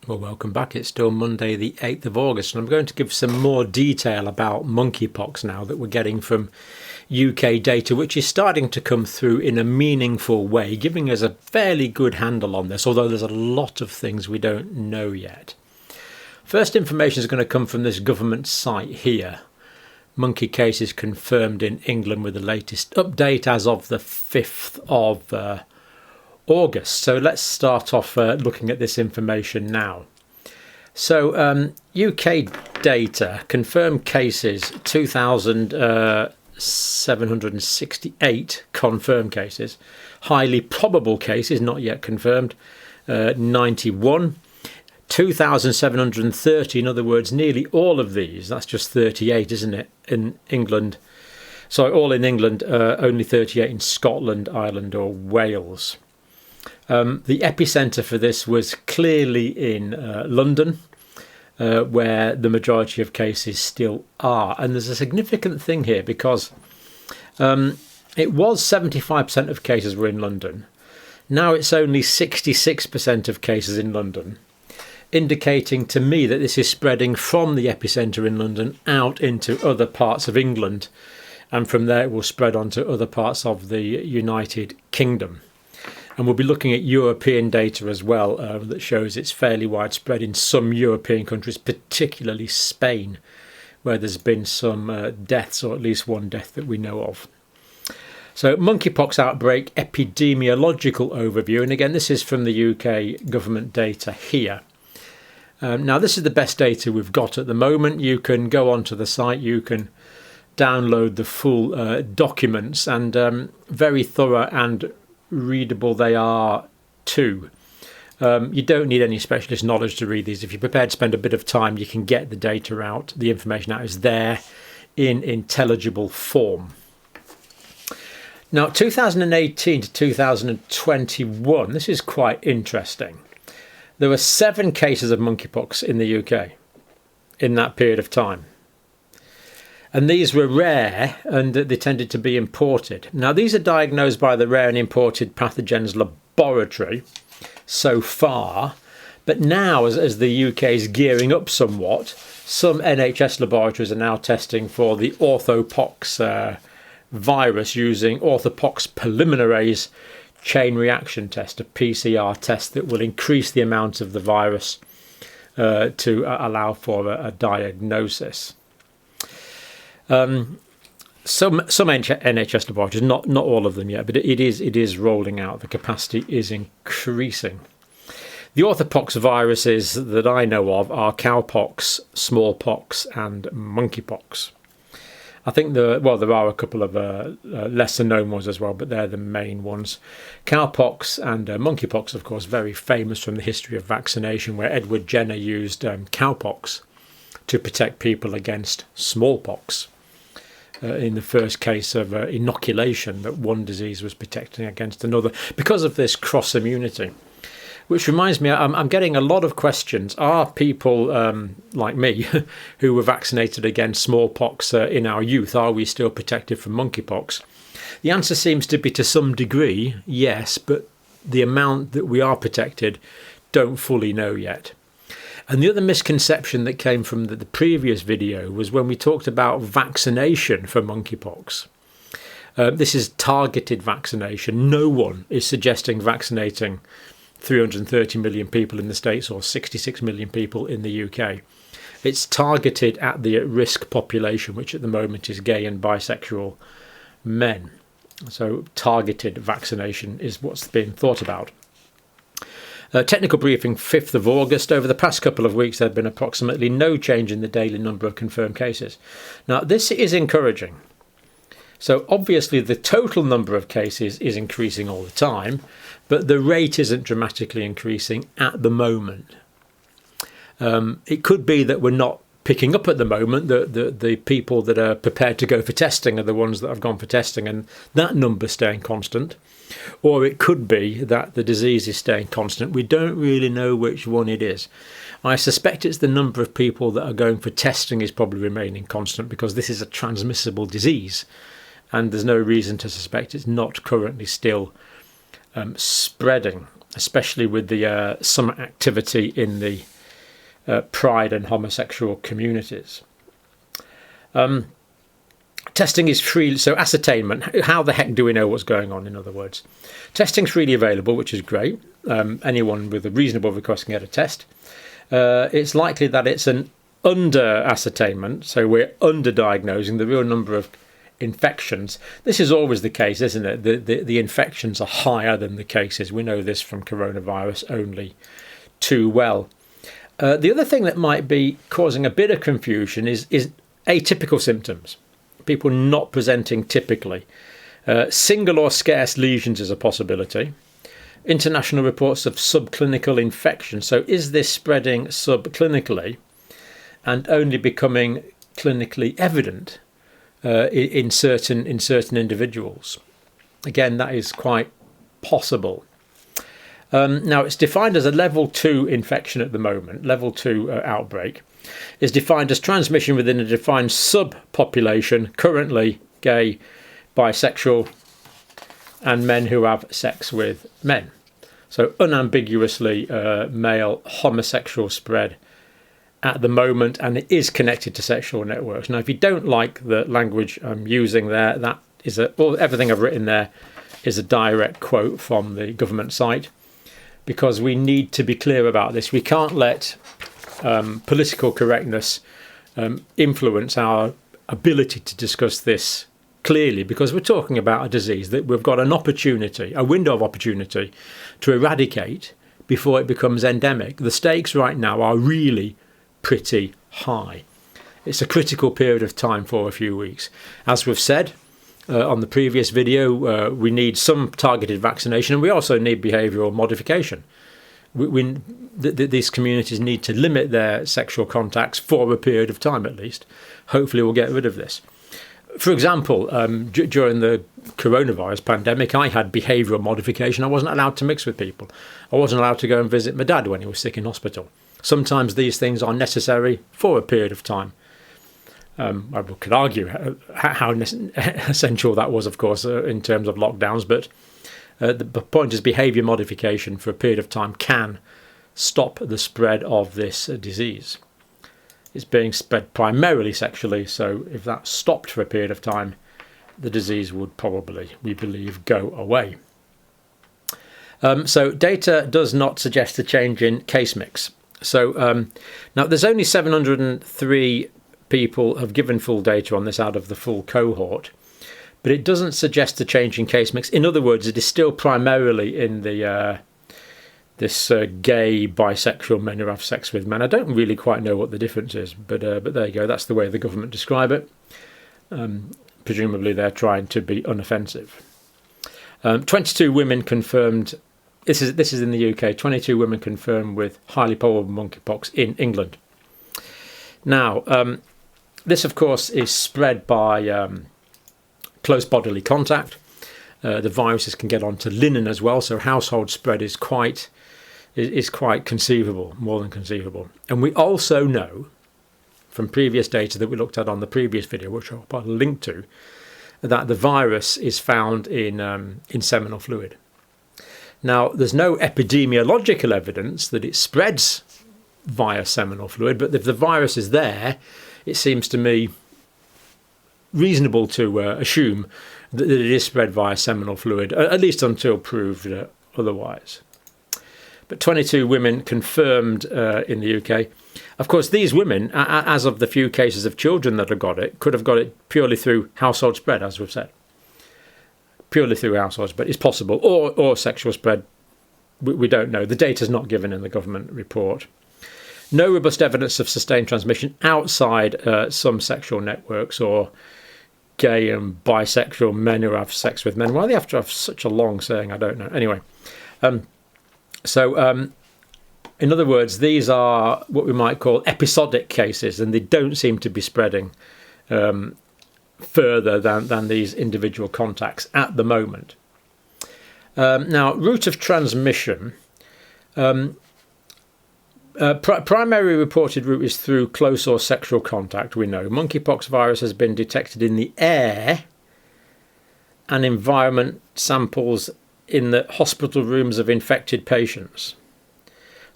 Well, welcome back. It's still Monday the 8th of August and I'm going to give some more detail about monkeypox now that we're getting from UK data, which is starting to come through in a meaningful way, giving us a fairly good handle on this, although there's a lot of things we don't know yet. First information is going to come from this government site here. Monkey cases confirmed in England with the latest update as of the 5th of August. So let's start off looking at this information now. So UK data, confirmed cases, 2,768 confirmed cases. Highly probable cases, not yet confirmed, 91. 2,730, in other words, nearly all of these, that's just 38, isn't it, in England. So all in England, only 38 in Scotland, Ireland or Wales. The epicentre for this was clearly in London, where the majority of cases still are. And there's a significant thing here because it was 75% of cases were in London. Now it's only 66% of cases in London, indicating to me that this is spreading from the epicentre in London out into other parts of England. And from there it will spread onto other parts of the United Kingdom. And we'll be looking at European data as well that shows it's fairly widespread in some European countries, particularly Spain, where there's been some deaths, or at least one death that we know of. So monkeypox outbreak epidemiological overview. And again, this is from the UK government data here. Now, this is the best data we've got at the moment. You can go onto the site, you can download the full documents, and very thorough and readable they are too. You don't need any specialist knowledge to read these. If you're prepared to spend a bit of time, you can get the data out. The information out is there in intelligible form. Now, 2018 to 2021, this is quite interesting. There were 7 cases of monkeypox in the UK in that period of time. And these were rare and they tended to be imported. Now, these are diagnosed by the Rare and Imported Pathogens Laboratory so far. But now, as the UK is gearing up somewhat, some NHS laboratories are now testing for the orthopox virus using orthopox polymerase chain reaction test, a PCR test that will increase the amount of the virus to allow for a diagnosis. Some NHS laboratories, not all of them yet, but it is rolling out. The capacity is increasing. The orthopox viruses that I know of are cowpox, smallpox, and monkeypox. I think there are a couple of lesser known ones as well, but they're the main ones. Cowpox and monkeypox, of course, very famous from the history of vaccination, where Edward Jenner used cowpox to protect people against smallpox. In the first case of inoculation, that one disease was protecting against another because of this cross immunity. Which reminds me, I'm getting a lot of questions. Are people like me who were vaccinated against smallpox in our youth, are we still protected from monkeypox? The answer seems to be to some degree, yes, but the amount that we are protected don't fully know yet. And the other misconception that came from the previous video was when we talked about vaccination for monkeypox. This is targeted vaccination. No one is suggesting vaccinating 330 million people in the States or 66 million people in the UK. It's targeted at the at-risk population, which at the moment is gay and bisexual men. So targeted vaccination is what's being thought about. Technical briefing 5th of August. Over the past couple of weeks, there have been approximately no change in the daily number of confirmed cases. Now, this is encouraging. So obviously the total number of cases is increasing all the time, but the rate isn't dramatically increasing at the moment. It could be that we're not picking up at the moment. The people that are prepared to go for testing are the ones that have gone for testing, and that number staying constant. Or it could be that the disease is staying constant. We don't really know which one it is. I suspect it's the number of people that are going for testing is probably remaining constant because this is a transmissible disease. And there's no reason to suspect it's not currently still spreading, especially with the summer activity in the pride and homosexual communities. Testing is free, so ascertainment, how the heck do we know what's going on, in other words? Testing's freely available, which is great. Anyone with a reasonable request can get a test. It's likely that it's an under-ascertainment, so we're under-diagnosing the real number of infections. This is always the case, isn't it? The infections are higher than the cases. We know this from coronavirus only too well. The other thing that might be causing a bit of confusion is atypical symptoms. People not presenting typically. Single or scarce lesions is a possibility. International reports of subclinical infection. So is this spreading subclinically and only becoming clinically evident in certain individuals? Again, that is quite possible. Now, it's defined as a level 2 infection at the moment. Level 2 outbreak is defined as transmission within a defined subpopulation, currently gay, bisexual, and men who have sex with men. So unambiguously male homosexual spread at the moment, and it is connected to sexual networks. Now, if you don't like the language I'm using there, that is everything I've written there is a direct quote from the government site, because we need to be clear about this. We can't let political correctness influence our ability to discuss this clearly, because we're talking about a disease that we've got an opportunity, a window of opportunity to eradicate before it becomes endemic. The stakes right now are really pretty high. It's a critical period of time for a few weeks. As we've said on the previous video, we need some targeted vaccination, and we also need behavioural modification. These communities need to limit their sexual contacts for a period of time at least. Hopefully we'll get rid of this. For example, during the coronavirus pandemic, I had behavioural modification. I wasn't allowed to mix with people. I wasn't allowed to go and visit my dad when he was sick in hospital. Sometimes these things are necessary for a period of time. I could argue how essential that was, of course, in terms of lockdowns, but the point is behaviour modification for a period of time can stop the spread of this disease. It's being spread primarily sexually, so if that stopped for a period of time, the disease would probably, we believe, go away. So data does not suggest a change in case mix. So now there's only 703 people have given full data on this out of the full cohort, but it doesn't suggest a change in case mix. In other words, it is still primarily in the this gay, bisexual men who have sex with men. I don't really quite know what the difference is, but there you go. That's the way the government describe it. Presumably they're trying to be unoffensive. 22 women confirmed. This is in the UK. 22 women confirmed with highly probable monkeypox in England. Now, this of course is spread by close bodily contact. The viruses can get onto linen as well, so household spread is quite conceivable, more than conceivable. And we also know from previous data that we looked at on the previous video, which I'll put a link to, that the virus is found in seminal fluid. Now, there's no epidemiological evidence that it spreads via seminal fluid, but if the virus is there, it seems to me reasonable to assume that it is spread via seminal fluid, at least until proved otherwise. But 22 women confirmed in the UK. Of course, these women, as of the few cases of children that have got it, could have got it purely through household spread, as we've said. Purely through household spread is possible, or sexual spread. We don't know. The data is not given in the government report. No robust evidence of sustained transmission outside some sexual networks or gay and bisexual men who have sex with men. Why do they have to have such a long saying? I don't know. Anyway, in other words, these are what we might call episodic cases, and they don't seem to be spreading further than these individual contacts at the moment. Now, route of transmission. Primary reported route is through close or sexual contact, we know. Monkeypox virus has been detected in the air and environment samples in the hospital rooms of infected patients.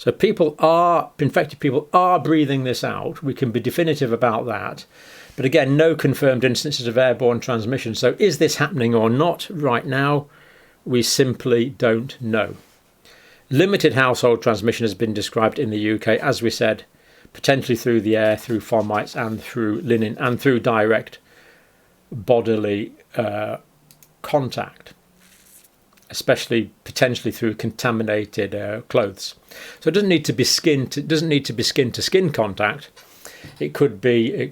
So infected people are breathing this out. We can be definitive about that. But again, no confirmed instances of airborne transmission. So is this happening or not right now? We simply don't know. Limited household transmission has been described in the UK, as we said, potentially through the air, through fomites and through linen and through direct bodily contact, especially potentially through contaminated clothes. So it doesn't need to be skin to skin contact. It could be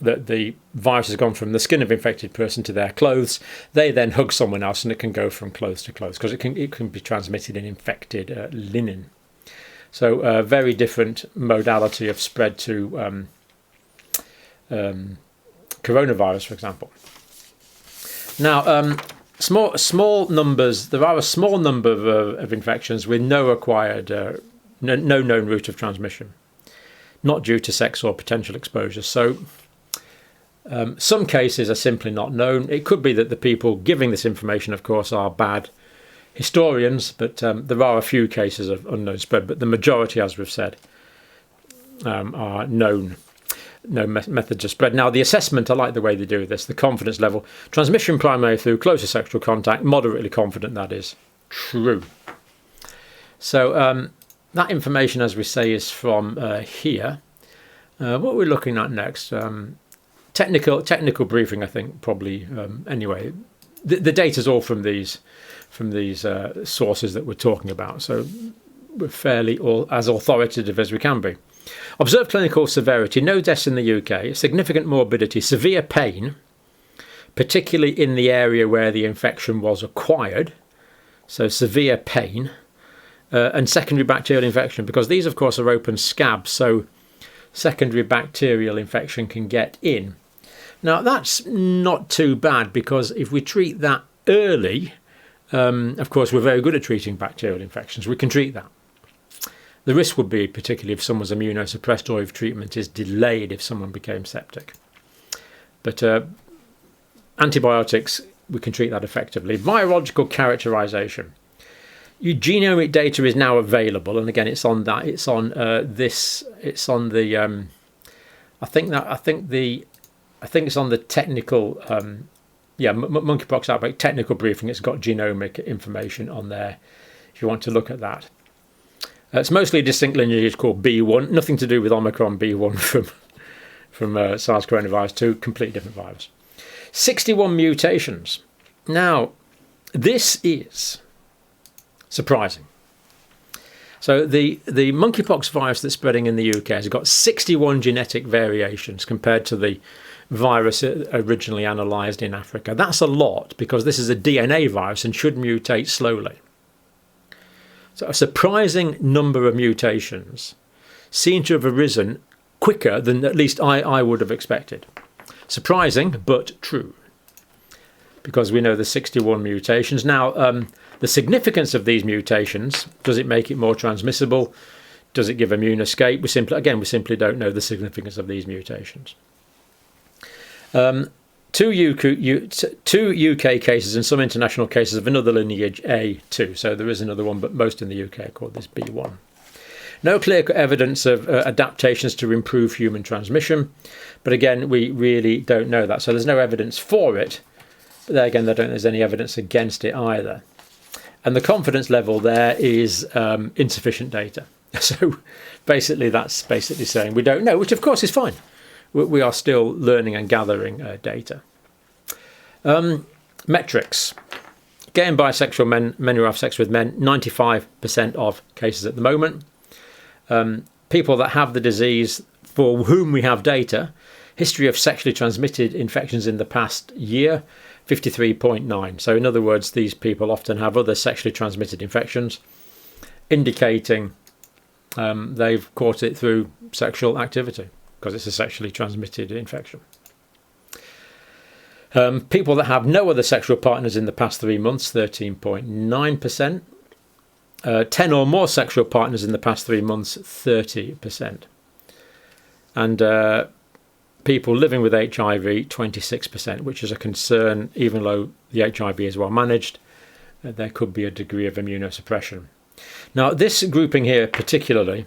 that the virus has gone from the skin of an infected person to their clothes. They then hug someone else, and it can go from clothes to clothes because it can be transmitted in infected linen. So a very different modality of spread to coronavirus, for example. Now, small numbers. There are a small number of infections with no acquired, no known route of transmission, not due to sex or potential exposure. So some cases are simply not known. It could be that the people giving this information, of course, are bad historians, but there are a few cases of unknown spread, but the majority, as we've said, are known methods of spread. Now, the assessment, I like the way they do this, the confidence level. Transmission primarily through closer sexual contact, moderately confident that is true. So that information, as we say, is from here. What we're looking at next, technical briefing, I think, probably. Anyway, the data's all from these sources that we're talking about, so we're fairly as authoritative as we can be. Observed clinical severity: no deaths in the UK, significant morbidity, severe pain, particularly in the area where the infection was acquired, so severe pain, and secondary bacterial infection, because these, of course, are open scabs, so secondary bacterial infection can get in. Now, that's not too bad, because if we treat that early, of course, we're very good at treating bacterial infections. We can treat that. The risk would be, particularly if someone's immunosuppressed or if treatment is delayed if someone became septic. But antibiotics, we can treat that effectively. Virological characterization. Genomic data is now available, and again, it's on that. It's on this. It's on the. I think it's on the technical. Monkeypox outbreak technical briefing. It's got genomic information on there if you want to look at that. It's mostly a distinct lineage called B1, nothing to do with Omicron B1 from SARS coronavirus 2, completely different virus. 61 mutations. Now, this is surprising. So the monkeypox virus that's spreading in the UK has got 61 genetic variations compared to the virus originally analysed in Africa. That's a lot, because this is a DNA virus and should mutate slowly. So a surprising number of mutations seem to have arisen quicker than at least I would have expected. Surprising, but true, because we know the 61 mutations. Now, the significance of these mutations, does it make it more transmissible? Does it give immune escape? We simply don't know the significance of these mutations. Two UK cases and some international cases of another lineage A2. So there is another one, but most in the UK are called this B1. No clear evidence of adaptations to improve human transmission. But again, we really don't know that. So there's no evidence for it. But there again, I don't think there's any evidence against it either. And the confidence level there is insufficient data. So basically, that's basically saying we don't know, which of course is fine. We are still learning and gathering data. Metrics. Gay and bisexual men who have sex with men, 95% of cases at the moment. People that have the disease for whom we have data, history of sexually transmitted infections in the past year, 53.9. So in other words, these people often have other sexually transmitted infections, indicating they've caught it through sexual activity, because it's a sexually transmitted infection. People that have no other sexual partners in the past 3 months, 13.9%. 10 or more sexual partners in the past 3 months, 30%. And people living with HIV, 26%, which is a concern, even though the HIV is well managed. There could be a degree of immunosuppression. Now, this grouping here particularly,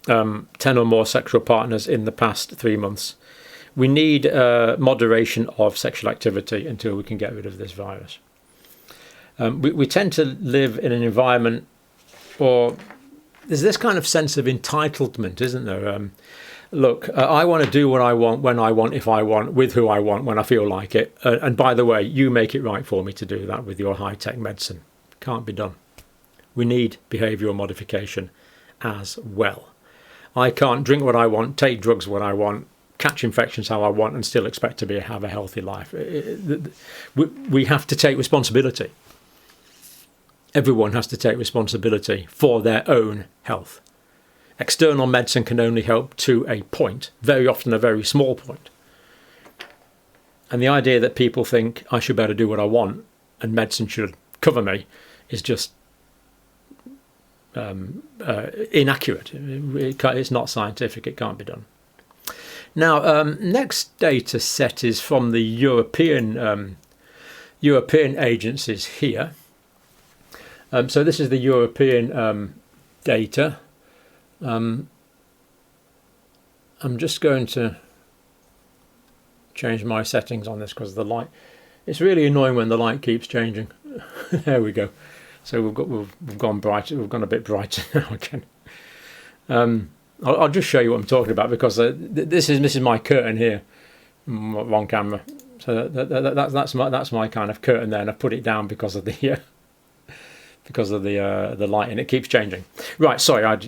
10 or more sexual partners in the past 3 months, we need moderation of sexual activity until we can get rid of this virus. We tend to live in an environment, or there's this kind of sense of entitlement, isn't there? Look, I want to do what I want, when I want, if I want, with who I want, when I feel like it. And by the way, you make it right for me to do that with your high-tech medicine. Can't be done. We need behavioural modification as well. I can't drink what I want, take drugs when I want, catch infections how I want, and still expect to have a healthy life. We have to take responsibility. Everyone has to take responsibility for their own health. External medicine can only help to a point, very often a very small point. And the idea that people think I should better do what I want and medicine should cover me is just inaccurate. It's not scientific. It can't be done. Now, next data set is from the European agencies here. So this is the European data. I'm just going to change my settings on this because the light. It's really annoying when the light keeps changing. There we go. So we've gone brighter. We've gone a bit brighter now again. I'll just show you what I'm talking about because this is my curtain here. Wrong camera. So that's my kind of curtain there, and I put it down because of the light, and it keeps changing. Right. Sorry, I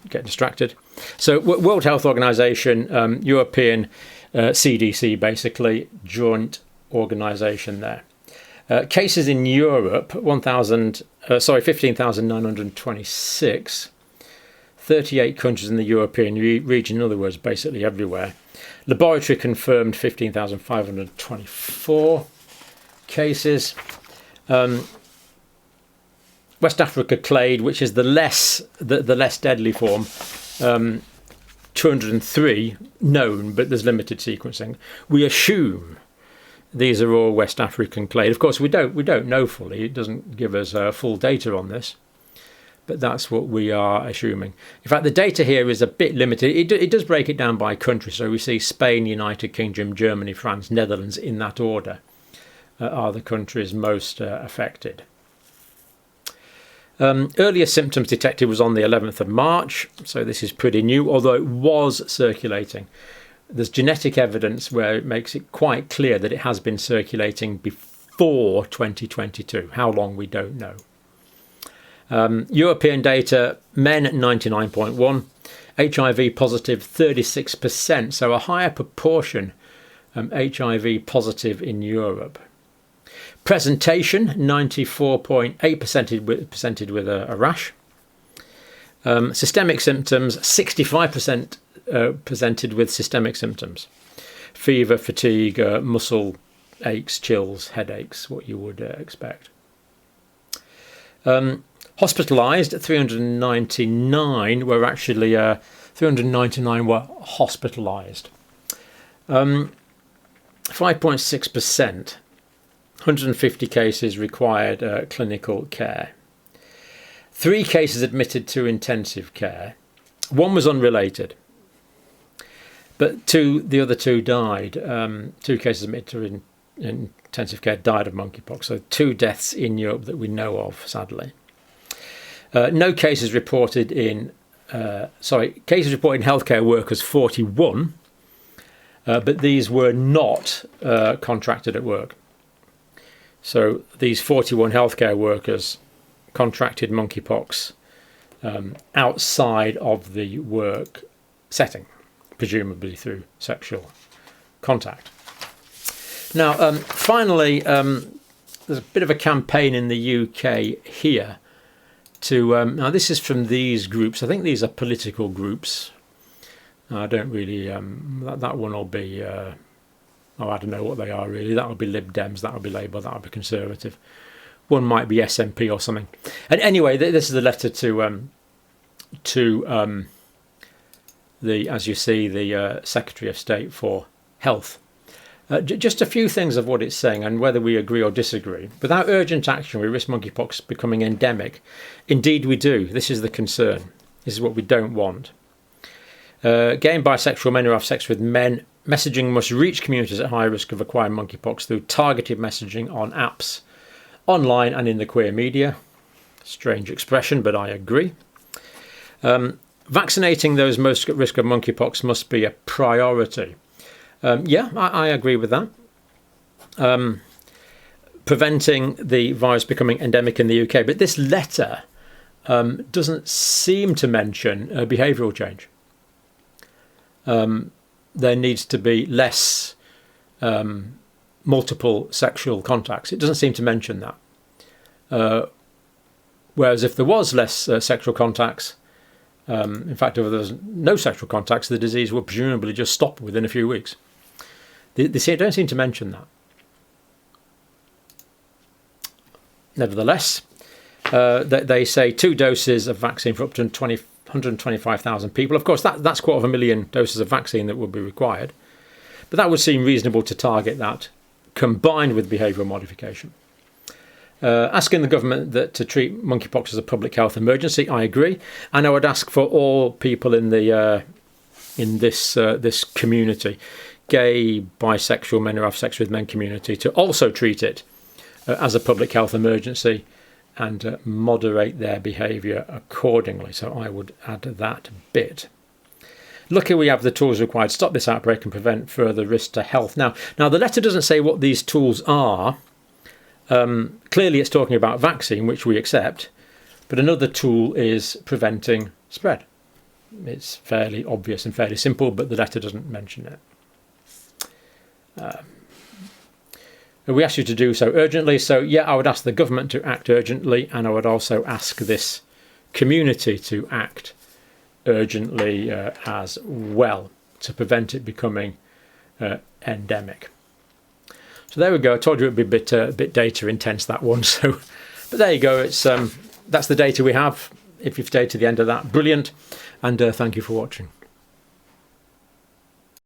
get distracted. So World Health Organization, European CDC, basically joint organization there. Cases in Europe, 15,926. 38 countries in the European region, in other words, basically everywhere. Laboratory confirmed 15,524 cases. West Africa clade, which is the less deadly form, 203 known, but there's limited sequencing. We assume these are all West African clade. Of course, we don't know fully. It doesn't give us full data on this, but that's what we are assuming. In fact, the data here is a bit limited. It does break it down by country. So we see Spain, United Kingdom, Germany, France, Netherlands in that order are the countries most affected. Earliest symptoms detected was on the 11th of March, so this is pretty new, although it was circulating. There's genetic evidence where it makes it quite clear that it has been circulating before 2022. How long, we don't know. European data, men 99.1, HIV positive 36%, so a higher proportion HIV positive in Europe. Presentation 94.8% presented with a rash. Systemic symptoms 65% presented with systemic symptoms. Fever, fatigue, muscle aches, chills, headaches, what you would expect. Hospitalised 399 were actually 399 were hospitalised. 5.6%. 150 cases required clinical care. 3 cases admitted to intensive care. 1 was unrelated, but the other 2 died. 2 cases admitted to intensive care died of monkeypox. So 2 deaths in Europe that we know of, sadly. No cases reported in. Cases reported in healthcare workers 41, but these were not contracted at work. So these 41 healthcare workers contracted monkeypox outside of the work setting, presumably through sexual contact. Now, finally, there's a bit of a campaign in the UK here to... now, this is from these groups. I think these are political groups. I don't really... that one will be... I don't know what they are really. That would be Lib Dems, that would be Labour, that would be Conservative. One might be SNP or something. And anyway, this is a letter to the, as you see, the Secretary of State for Health. Just a few things of what it's saying and whether we agree or disagree. Without urgent action, we risk monkeypox becoming endemic. Indeed, we do. This is the concern. This is what we don't want. Gay and bisexual men who have sex with men, messaging must reach communities at high risk of acquiring monkeypox through targeted messaging on apps, online and in the queer media. Strange expression, but I agree. Vaccinating those most at risk of monkeypox must be a priority. I agree with that. Preventing the virus becoming endemic in the UK. But this letter doesn't seem to mention behavioural change. There needs to be less multiple sexual contacts. It doesn't seem to mention that. Whereas if there was less sexual contacts, in fact, if there was no sexual contacts, the disease would presumably just stop within a few weeks. They don't seem to mention that. Nevertheless, they say 2 doses of vaccine for up to 125,000 people. Of course, that's 250,000 doses of vaccine that would be required. But that would seem reasonable to target that, combined with behavioural modification. Asking the government to treat monkeypox as a public health emergency, I agree. And I would ask for all people in this community, gay, bisexual, men who have sex with men community, to also treat it as a public health emergency and moderate their behaviour accordingly. So I would add that bit. Luckily, we have the tools required to stop this outbreak and prevent further risk to health. Now the letter doesn't say what these tools are. Clearly, it's talking about vaccine, which we accept. But another tool is preventing spread. It's fairly obvious and fairly simple, but the letter doesn't mention it. We ask you to do so urgently. So, I would ask the government to act urgently, and I would also ask this community to act urgently as well to prevent it becoming endemic. So there we go. I told you it would be a bit data intense, that one. So, but there you go. It's that's the data we have. If you've stayed to the end of that, brilliant. And thank you for watching.